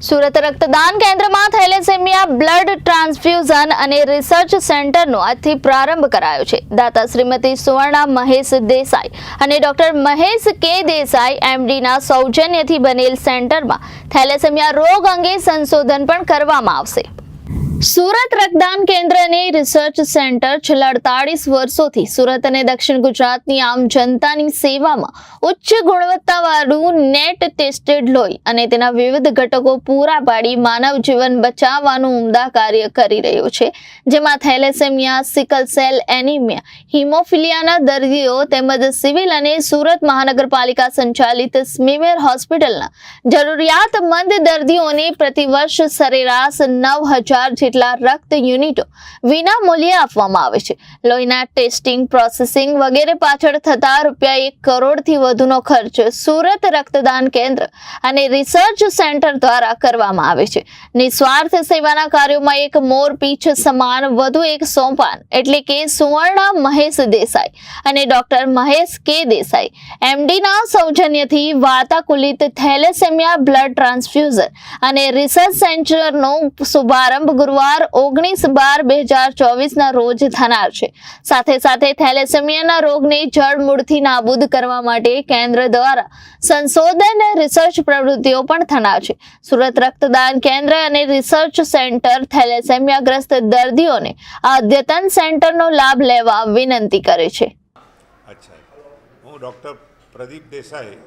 સુરત રક્તદાન કેન્દ્રમાં thalassemia blood transfusion અને રિસર્ચ સેન્ટરનો આજથી પ્રારંભ કરાયો છે। દાતા શ્રીમતી સુવર્ણા મહેશ દેસાઈ અને ડોક્ટર મહેશ કે દેસાઈ એમડીના સૌજન્યથી બનેલ સેન્ટરમાં થેલેસેમિયા રોગ અંગે સંશોધન પણ કરવામાં આવશે। સુરત રક્તદાન કેન્દ્ર અને રિસર્ચ સેન્ટર છેલ્લા 48 વર્ષોથી સુરત અને દક્ષિણ ગુજરાતની આમ જનતાની સેવામાં ઉચ્ચ ગુણવત્તાવાળું નેટ ટેસ્ટેડ લોહી અને તેના વિવિધ ઘટકો પૂરા પાડી માનવ જીવન બચાવવાનું ઉમદા કાર્ય કરી રહ્યું છે, જેમાં થેલેસેમિયા, સિકલ સેલ એનિમિયા, હિમોફિલિયાના દર્દીઓ તેમજ સિવિલ અને સુરત મહાનગરપાલિકા સંચાલિત સ્મીમેર હોસ્પિટલના જરૂરિયાતમંદ દર્દીઓને પ્રતિવર્ષ સરેરાશ 9,000 જેટલા રક્ત યુનિટો વિના મૂલ્યે આપવામાં આવે છે। લોહીના ટેસ્ટિંગ, પ્રોસેસિંગ વગેરે પાછળ થતા રૂપિયા 1 કરોડથી વધુનો ખર્ચ સુરત રક્તદાન કેન્દ્ર અને રિસર્ચ સેન્ટર દ્વારા કરવામાં આવે છે। નિસ્વાર્થ સેવાના કાર્યોમાં એક મોરપીંછ સમાન વધુ એક સોપાન એટલે કે સુવર્ણા મહેશ દેસાઈ અને doctor Mahesh K Desai એમડીના સૌજન્યથી વાતાકુલિત thalassemia blood transfusion અને રિસર્ચ સેન્ટરનો શુભારંભ ગુરુવાર 19/12/2024 રોજ થનાર છે। સાથે સાથે થેલેસેમિયાના રોગને જડમૂળથી નાબૂદ કરવા માટે કેન્દ્ર દ્વારા સંશોધન અને રિસર્ચ પ્રવૃત્તિઓ પણ થનાર છે। સુરત રક્તદાન કેન્દ્ર અને રિસર્ચ સેન્ટર થેલેસેમિયાગ્રસ્ત દર્દીઓને આ અદ્યતન સેન્ટરનો લાભ લેવા વિનંતી કરે છે। અચ્છા, હું ડૉક્ટર પ્રદીપ દેસાઈ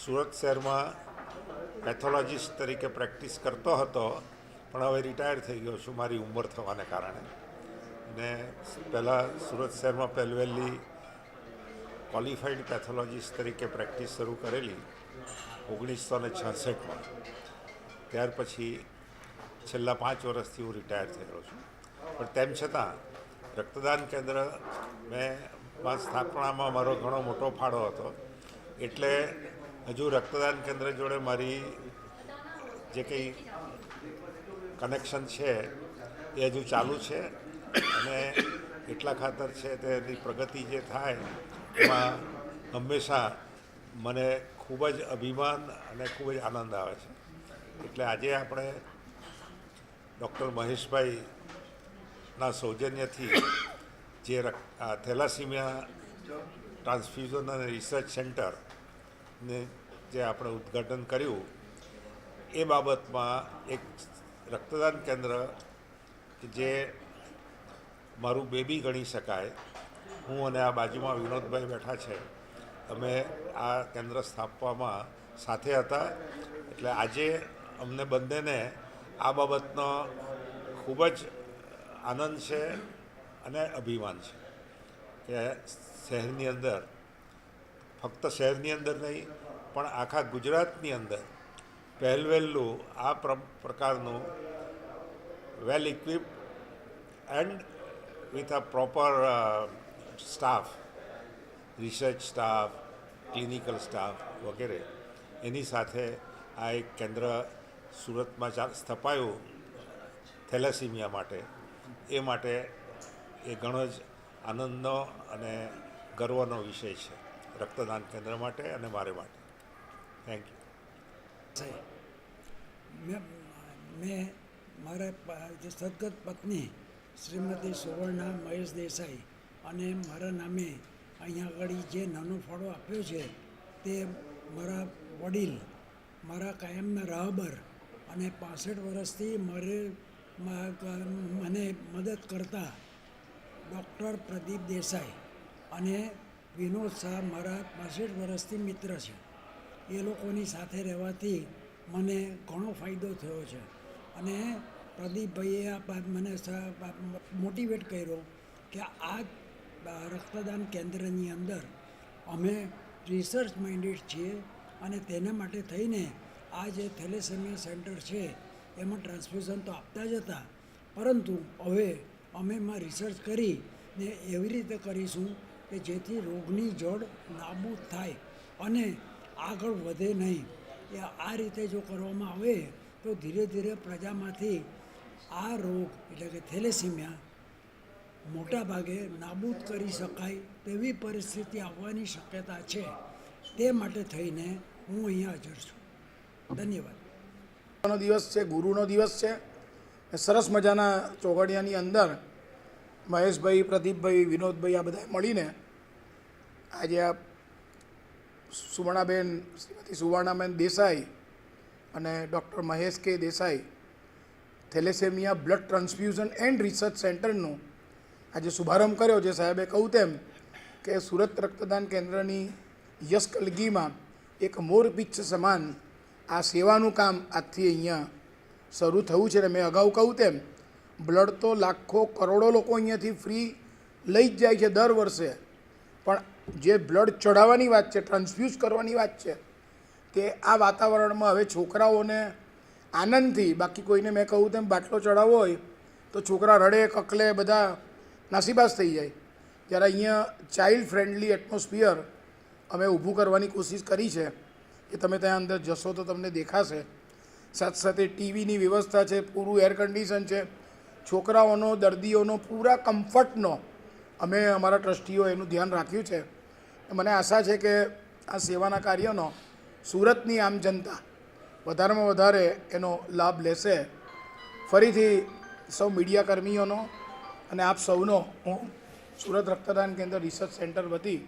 સુરત શહેરમાં પેથોલોજીસ્ટ તરીકે પ્રેક્ટિસ કરતો હતો, પણ હવે રિટાયર થઈ ગયો છું મારી ઉંમર થવાને કારણે। ને પહેલાં સુરત શહેરમાં પહેલવેલી ક્વોલિફાઈડ પેથોલોજીસ્ટ તરીકે પ્રેક્ટિસ શરૂ કરેલી 1966માં। ત્યાર પછી છેલ્લા 5 વર્ષથી હું રિટાયર થયેલો છું, પણ તેમ છતાં રક્તદાન કેન્દ્ર મેં સ્થાપનામાં મારો ઘણો મોટો ફાળો હતો, એટલે હજુ રક્તદાન કેન્દ્ર જોડે મારી જે કંઈ કનેક્શન છે એ હજુ ચાલુ છે અને એટલા ખાતર છે તેની પ્રગતિ જે થાય એમાં હંમેશા મને ખૂબ જ અભિમાન અને ખૂબ જ આનંદ આવે છે। એટલે આજે આપણે ડૉક્ટર મહેશભાઈના સૌજન્યથી જે થેલાસીમિયા ટ્રાન્સફ્યુઝન અને રિસર્ચ સેન્ટરને જે આપણે ઉદ્ઘાટન કર્યું એ બાબતમાં એક રક્તદાન કેન્દ્ર જે મારું બેબી ગણી શકાય, હું અને આ બાજુમાં વિનોદભાઈ બેઠા છે, અમે આ કેન્દ્ર સ્થાપવામાં સાથે હતા। એટલે આજે અમને બંનેને આ બાબતનો ખૂબ જ આનંદ છે અને અભિમાન છે કે શહેરની અંદર, ફક્ત શહેરની અંદર નહીં પણ આખા ગુજરાતની અંદર પહેલવેલું આ પ્રકારનું well equipped and with a proper staff, research staff, clinical staff વગેરે એની સાથે આ એક કેન્દ્ર સુરતમાં સ્થપાયું થેલેસીમિયા માટે, એ માટે એ ઘણો જ આનંદનો અને ગર્વનો વિષય છે રક્તદાન કેન્દ્ર માટે અને મારે માટે। Thank you. મેં મારા સદગત પત્ની શ્રીમતી સુવર્ણા મહેશ દેસાઈ અને મારા નામે અહીંયા આગળ જે નાનો ફાળો આપ્યો છે તે મારા વડીલ, મારા કાયમના રાહબર અને 65 વર્ષથી મને મદદ કરતા ડૉક્ટર પ્રદીપ દેસાઈ અને વિનોદ શાહ મારા 65 વર્ષથી મિત્ર છે। એ લોકોની સાથે રહેવાથી મને ઘણો ફાયદો થયો છે અને પ્રદીપભાઈએ મને મોટિવેટ કર્યો કે આ રક્તદાન કેન્દ્રની અંદર અમે રિસર્ચ માઇન્ડેડ છીએ અને તેના માટે થઈને આ જે થેલેસેમિયા સેન્ટર છે એમાં ટ્રાન્સફ્યુઝન તો આપતા જ હતા, પરંતુ હવે અમે એમાં રિસર્ચ કરીને એવી રીતે કરીશું કે જેથી રોગની જડ નાબૂદ થાય અને આગળ વધે નહીં। આ રીતે જો કરવામાં આવે તો ધીરે ધીરે પ્રજામાંથી આ રોગ એટલે કે થેલેસીમિયા મોટા ભાગે નાબૂદ કરી શકાય તેવી પરિસ્થિતિ આવવાની શક્યતા છે। તે માટે થઈને હું અહીંયા હાજર છું। ધન્યવાદ। નો દિવસ છે, ગુરુનો દિવસ છે. સરસ મજાના ચોઘડિયાની અંદર મહેશભાઈ, પ્રદીપભાઈ, વિનોદભાઈ આ બધા મળીને આજે આ સુવર્ણાબેન, શ્રીમતી સુવર્ણાબેન દેસાઈ અને doctor Mahesh K Desai thalassemia blood transfusion and research સેન્ટરનો આજે શુભારંભ કર્યો છે. સાહેબે કહ્યું તેમ કે સુરત રક્તદાન કેન્દ્રની યશ કલગીમાં એક મોરપીંછ સમાન આ સેવાનું કામ આજથી અહીંયા શરૂ થયું છે. અને મેં અગાઉ કહ્યું તેમ બ્લડ તો લાખો કરોડો લોકો અહીંયાથી ફ્રી લઈ જ જાય છે દર વર્ષે, પણ જે બ્લડ ચડાવવાની વાત છે, ટ્રાન્સફ્યુઝ કરવાની વાત છે, તે આ વાતાવરણમાં હવે છોકરાઓને આનંદથી, બાકી કોઈને મેં કહું તેમ બાટલો ચડાવવો હોય તો છોકરા રડે, કકલે, બધા નાસીબાસ થઈ જાય. ત્યારે અહીંયા ચાઇલ્ડ ફ્રેન્ડલી એટમોસ્ફિયર અમે ઊભું કરવાની કોશિશ કરી છે. એ તમે ત્યાં અંદર જશો તો તમને દેખાશે. સાથે સાથે ટીવીની વ્યવસ્થા છે, પૂરું એર કન્ડિશન છે, છોકરાઓનો, દર્દીઓનો પૂરા કમ્ફર્ટનો અમે અમારા ટ્રસ્ટીઓ એનું ધ્યાન રાખ્યું છે. મને આશા છે કે આ સેવાના કાર્યનો સુરતની આમ જનતા વધારેમાં વધારે એનો લાભ લેશે. ફરીથી સૌ મીડિયા કર્મીઓનો અને આપ સૌનો હું સુરત રક્તદાન કેન્દ્ર રિસર્ચ સેન્ટર વતી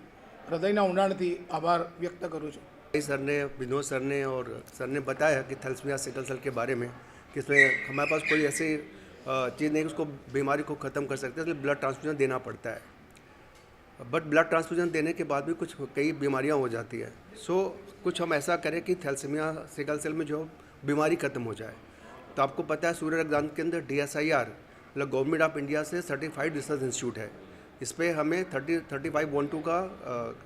હૃદયના ઊંડાણથી આભાર વ્યક્ત કરું છું. सर ने, विनोद सर ने और सर ने बताया कि थैलेसीमिया सिकल सेल के बारे में कि इसमें हमारे पास कोई ऐसी चीज़ नहीं कि उसको बीमारी को ख़त्म कर सकते हैं, इसलिए ब्लड ट्रांसफ्यूजन देना पड़ता है. बट ब्लड ट्रांसफ्यूजन देने के बाद भी कुछ कई बीमारियां हो जाती है. सो कुछ हम ऐसा करें कि थैलेसीमिया सिकल सेल में जो बीमारी ख़त्म हो जाए. तो आपको पता है सूर्य रक्तदान के अंदर DSIR मतलब गवर्नमेंट ऑफ इंडिया से सर्टिफाइड रिसर्च इंस्टीट्यूट है. इस पर हमें 3512 का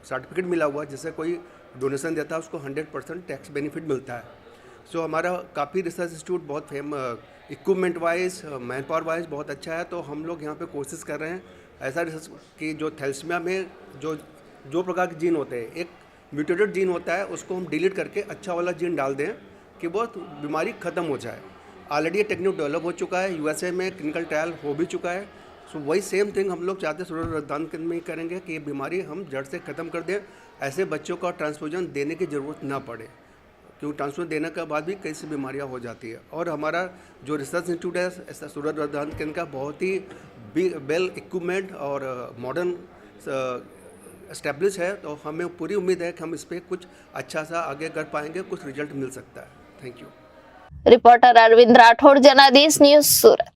सर्टिफिकेट मिला हुआ है, जिससे कोई डोनेशन देता है उसको 100% टैक्स बेनिफिट मिलता है. सो हमारा काफ़ी रिसर्च इंस्टीट्यूट बहुत equipment wise, man power wise बहुत अच्छा है. तो हम लोग यहाँ पे कोशिश कर रहे हैं ऐसा रिसर्च कि जो थैलेसीमिया में जो प्रकार के जीन होते हैं, एक म्यूटेटेड जीन होता है, उसको हम डिलीट करके अच्छा वाला जीन डाल दें कि वो बीमारी ख़त्म हो जाए. ऑलरेडी ये टेक्निक डेवलप हो चुका है, USA में क्लिनिकल ट्रायल हो भी चुका है. सो वही सेम थिंग हम लोग चाहते हैं सूर्य रक्तदान केंद्र में ही करेंगे कि ये बीमारी हम जड़ से ख़त्म कर दें. ऐसे बच्चों का ट्रांसफ्यूजन देने की ज़रूरत ना पड़े, क्योंकि ट्रांसफ्यूजन देने के बाद भी कई सी बीमारियां हो जाती है. और हमारा जो रिसर्च इंस्टीट्यूट है सूर्य रक्तदान केंद्र का बहुत ही वेल इक्विपमेंट और मॉडर्न एस्टेब्लिश है. तो हमें पूरी उम्मीद है कि हम इस पर कुछ अच्छा सा आगे कर पाएंगे, कुछ रिजल्ट मिल सकता है. Thank you. Reporter Arvind Rathod, Janadesh news, Surat.